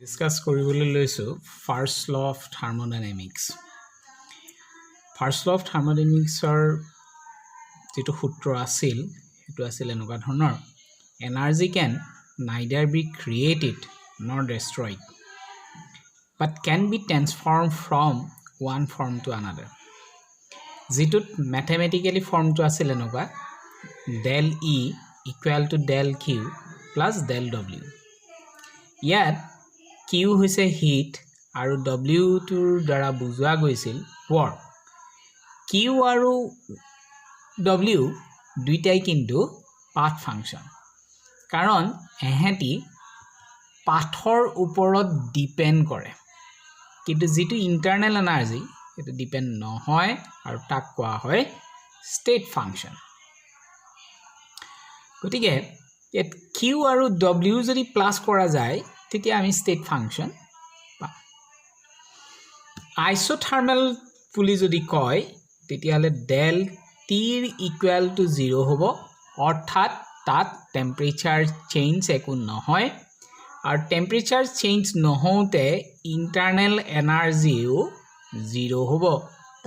Discuss কৰিবলৈ লৈছো first law of thermodynamics first law of থাৰ্মোডাইনামিক্সৰ যেটো সূত্ৰ আছিল হেতু আছিল এনেকুৱা ধৰণৰ energy can neither be created nor destroyed but can be transformed from one form to another যেটোত mathematically form to আছিল এনেকুৱা del E equal to del Q plus del W ইয়াত Q হৈছে হিট আৰু W টোৰ দ্বাৰা বুজোৱা গৈছিল work Q আৰু W দুইটাই কিন্তু path function কাৰণ এহেতি পাথৰ ওপৰত ডিপেন্ড কৰে কিন্তু যেটো ইন্টাৰনাল এনাৰ্জি এটো ডিপেন্ড নহয় আৰু তাক কোৱা হয় ষ্টেট ফাংচন গতিকে এট Q আৰু W যদি প্লাস কৰা যায় তেতিয়া আমি ষ্টেট ফাংচন পাম আইসোথাৰ্মাল বুলি যদি কয় তেতিয়ালে del T ইকুয়াল টু 0 হ'ব অৰ্থাৎ তাত টেম্পাৰেচাৰ চেঞ্জ একো নহয় আর টেম্পারেচার চেঞ্জ নহওতে ইন্টারনাল এনার্জিও 0 হবো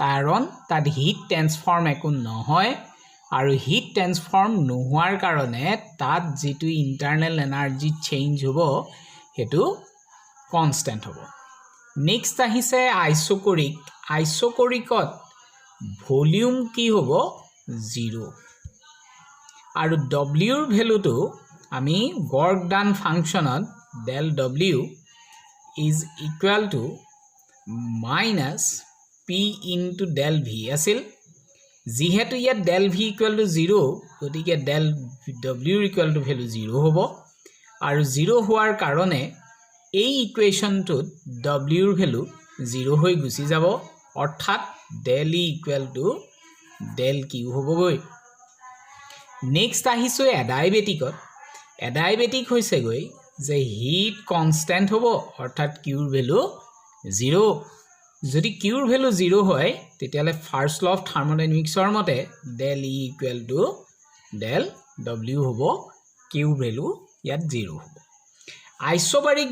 কারণ তাত হিট ট্রান্সফর্ম একো নহয় আর হিট ট্রান্সফর্ম নোহোৱাৰ কাৰণে তাত যেটো ইন্টাৰনাল এনাৰ্জি চেঞ্জ হবো হেতু কনস্ট্যান্ট হবো নেক্সট আহিছে আইসোকৰিকত ভলিউম কি হবো 0 আৰ W ৰ ভ্যালুটো আমি work done ফাংশনত del W is equal to minus P into del V আছিল যেহেতু ইয়াত del V equal to 0 গতিকে del W equal to value 0 হ'ব আৰু 0 হোৱাৰ কাৰণে এই ইকুৱেশ্যনটোত W ৰ ভ্যালু 0 হৈ গুচি যাব অৰ্থাৎ del E equal to del Q হ'বগৈ নেক্সট আহিছো এডাইবেটিক হৈছে গৈ যে হিট কনস্ট্যান্ট হবো অর্থাৎ Q ৰ ভ্যালু 0 যদি Q ৰ ভ্যালু 0 হয় তেতিয়ালে ফাৰ্স্ট ল অফ থাৰ্মোডাইনামিক্সৰ মতে del E equal to del W হবো Q ভ্যালু ইয়াত 0 হবো আইসোবাৰিক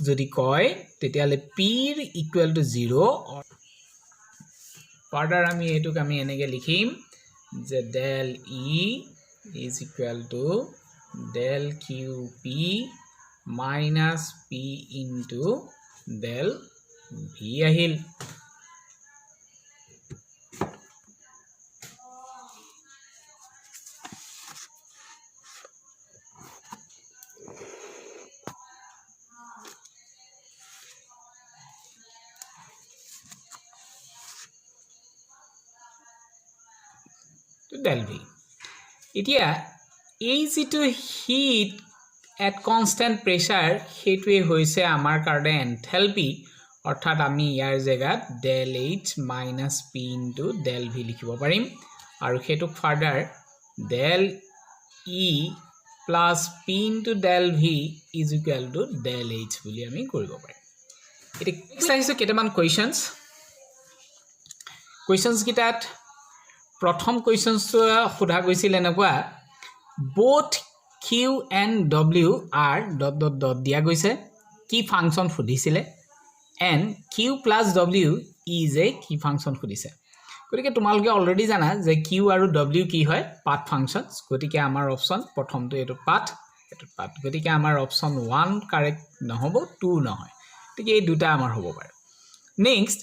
যদি কয় তেতিয়ালে P ৰ ইকুয়াল টু 0 ফার্দার আমি এটুক আমি এনেকে লিখিম যে del E is equal to del QP minus P into del V আহিল to del V এতিয়া এই যেটো হিট at constant pressure হেতুৱে হৈছে আমাৰ কাৰণে এনথালপি অৰ্থাৎ আমি ইয়াৰ জায়গাত del H minus P into del V লিখিব পাৰিম আৰু Hetuk further del E plus P into del V is equal to del H বুলি আমি কৰিব পাৰিম এটা এক্সাৰসাইজ কেইটামান কোৱেশ্চনছ কিটাত প্ৰথম কোৱেশ্চনটো সোধা গৈছিল এনেকুৱা both Q and W are ... দিয়া গৈছে কি ফাংশন সুধিছিলে and Q plus W is a কি ফাংশন সুধিছে গতিকে তোমালোকে অলৰেডি জানা যে Q আৰু W কি হয় পাথ ফাংশনস গতিকে আমাৰ অপচন প্ৰথমটো এটো পাথ গতিকে আমাৰ অপচন 1 কাৰেক্ট নহব 2 নহয় গতিকে এই দুটা আমাৰ হ'ব পাৰে next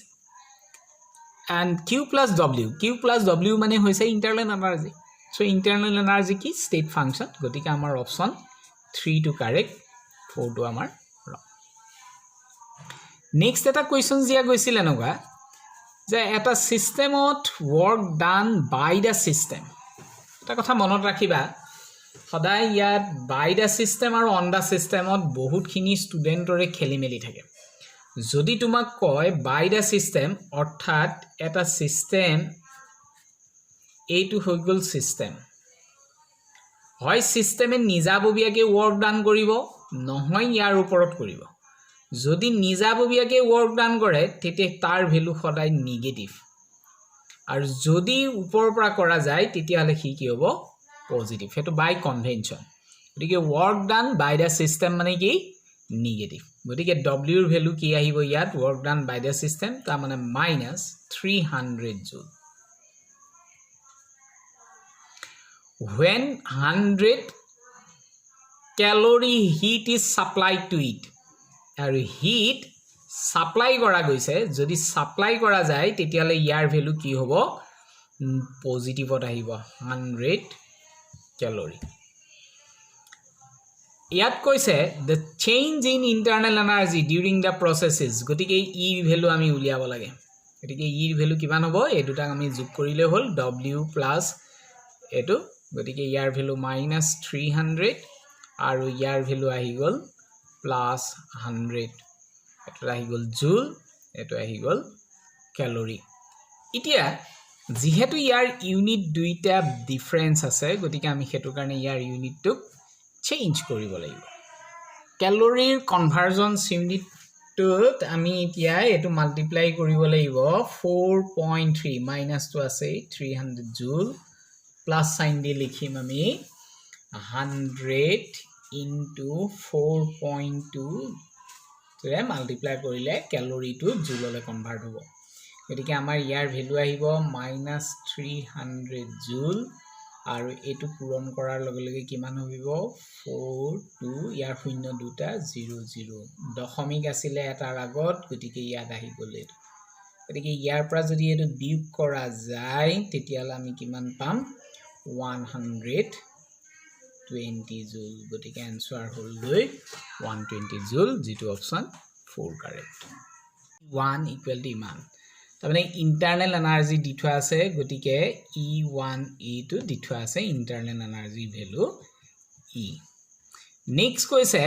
and Q plus W মানে হৈছে internal energy so internal energy ki state function গতিকে আমাৰ অপচন 3 to correct 4 to আমাৰ wrong next এটা কোৱেশ্চন দিয়া গৈছিল এনেকুৱা যে এটা সিস্টেমত work done by the system এটা কথা মনত ৰাখিবা সদায় ইয়াত by the system আৰু on the systemত বহুতখিনি ষ্টুডেন্টৰে খেলিমেলি থাকে যদি তোমাক কয় by the system অৰ্থাৎ এটা সিস্টেম এইটো হৈ গল সিস্টেম হয় সিস্টেমে নিজাববিয়াকে ওয়াৰ্ক ডান কৰিব নহয় ইয়াৰ ওপৰত কৰিব যদি নিজাববিয়াকে ওয়াৰ্ক ডান কৰে তেতিয়া তাৰ ভ্যালু সদায় নেগেটিভ আৰু যদি ওপৰৰ পৰা কৰা যায় তেতিয়া হলে কি হ'ব পজিটিভ হেতু বাই কনভেনশন গতিকে work done by the system মানে কি negative. গতিকে W ৰ ভ্যালু কি আহিব ইয়াত work done by the system তাৰ মানে minus 300 joule. When 100 calorie heat is supplied to it, আৰু heat supply কৰা গৈছে যদি supply কৰা যায় তেতিয়ালে ইয়াৰ ভ্যালু কি হ'ব পজিটিভত আহিব 100 calorie. ইয়াত কৈছে the change in internal energy during the processes গতিকে E ভ্যালু আমি উলিয়াব লাগে গতিকে E ভ্যালু কিমান হ'ব এই দুটাক আমি যোগ কৰিলে হ'ল W প্লাস এটো গতিকে ইয়াৰ ভ্যালু minus 300 আৰু ইয়াৰ ভ্যালু আহি গল প্লাস 100 এটা আহি গল জুল এটা আহি গল ক্যালোরি এতিয়া যেহেতু ইয়াৰ ইউনিট দুইটা ডিফাৰেন্স আছে গতিকে আমি হেতু কাৰণে ইয়াৰ ইউনিটটো চেঞ্জ কৰিব লাগিব ক্যালোৰিৰ কনভাৰ্জন ইউনিটটোত আমি এতিয়া এটো মাল্টিপ্লাই কৰিব লাগিব 4.3 মাইনাস টো আছে 300 জুল প্লাস সাইন দি লিখিম আমি 100 into 4.2 ৰে মাল্টিপ্লাই কৰিলে ক্যালোৰি টু জুললৈ কনভাৰ্ট হ'ব গতিকে আমাৰ ইয়াৰ ভ্যালু আহিব -300 জুল আৰু এটো পূৰণ কৰাৰ লগে লগে কিমান হ'ব 42 ইয়াৰ শূন্য দুটা 00 দশমিক আছিল এটাৰ আগত গতিকে ইয়াত আহি গল গতিকে ইয়াৰ পৰা যদি এটো বিয়োগ কৰা যায় তেতিয়ালে আমি কিমান পাম 120 joule গতিকে आंसर হল গৈ 120 joule যেটো অপশন 4 কারেক্ট 1 ইকুয়াল টু ইমান তাৰমানে ইন্টাৰনাল এনাৰ্জি দি থোৱা আছে গতিকে E1 টো দি থোৱা আছে internal energy value E next কৈছে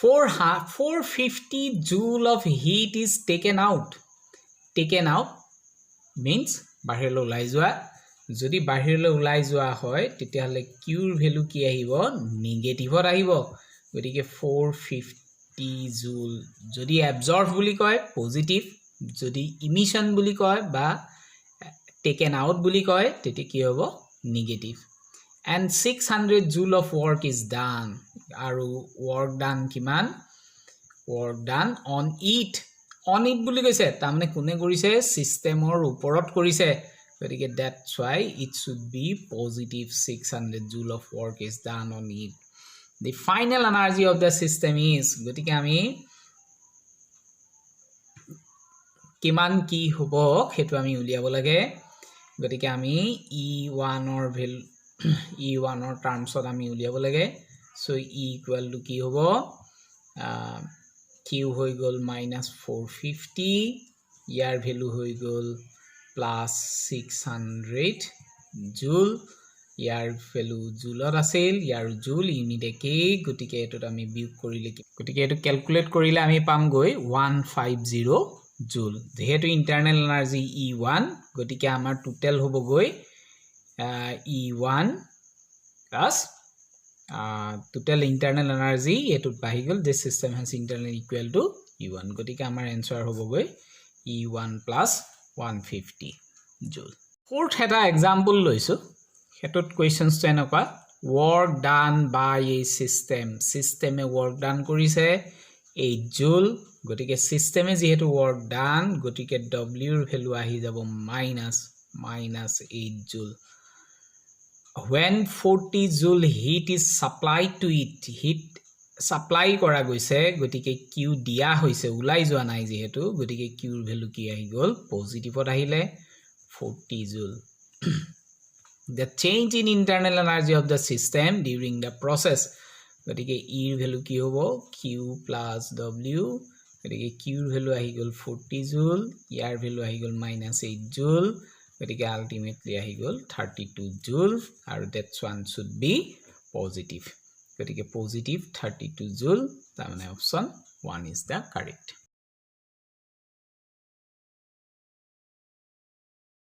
450 joule of heat is taken out means বাহিৰলৈ ওলাই যোৱা যদি বাহিৰলৈ ওলাই যোৱা হয় তেতিয়াহলে কিউৰ ভ্যালু কি আহিব নেগেটিভত আহিব গতিকে 450 জুল যদি এবজর্ব বুলি কয় পজিটিভ যদি ইমিশন বুলি কয় বা টেকেন আউট বুলি কয় তেতিয়া কি হ'ব negative and 600 joule of work is done আৰু work done কিমান work done on it বুলি কৈছে তাৰমানে কোনে কৰিছে সিস্টেমৰ ওপৰত কৰিছে গতিকে that's why it should be positive 600 joule of work is done on it the final energy of the system is গতিকে আমি কিমান কি হ'ব হেতু আমি উলিয়াব লাগে গতিকে আমি E1 ৰ ভ্যালু E1 ৰ টার্মছত আমি উলিয়াব লাগে সো E ইকুয়াল টু কি হ'ব Q হৈ গল -450 ইয়াৰ ভ্যালু হৈ গল plus 600 joule ইয়াৰ ভ্যালু জুলত আছিল ইয়াৰ জুল ইউনিট একে গতিকে এটোত আমি বিয়োগ কৰিলে গতিকে এটো ক্যালকুলেট কৰিলে আমি পাম গৈ 150 জুল যেহেতু ইন্টাৰনাল এনাৰ্জি E1 গতিকে আমাৰ টোটাল হ'ব গৈ E1 plus total internal energy এটোত বাহি গল this system has internal equal to E1 গতিকে আমাৰ आंसर হ'ব গৈ E1 plus 150 joule fourth এটা एग्जांपल লৈছো হেতত কোৱেশ্চনছ এনেকুৱা work done by a system A work done কৰিছে 8 joule গতিকে সিস্টেমে যেহেতু work done গতিকে W ৰ ভ্যালু আহি যাব -8 joule when 40 joule heat is supplied to it heat supply কৰা গৈছে গতিকে Q দিয়া হৈছে উলাই যোৱা নাই যেহেতু গতিকে Q ৰ ভ্যালু কি আহি গল পজিটিভত আহিলে 40 joule the change in internal energy of the system during the process গতিকে E ৰ ভ্যালু কি হ'ব Q plus W গতিকে Q ৰ ভ্যালু আহি গল 40 joule ইয়াৰ ভ্যালু আহি গল -8 joule গতিকে আলটিমেটলি আহি গল 32 joule আৰু that one should be positive গতিকে positive 32 joule তাৰমানে অপশন 1 is the correct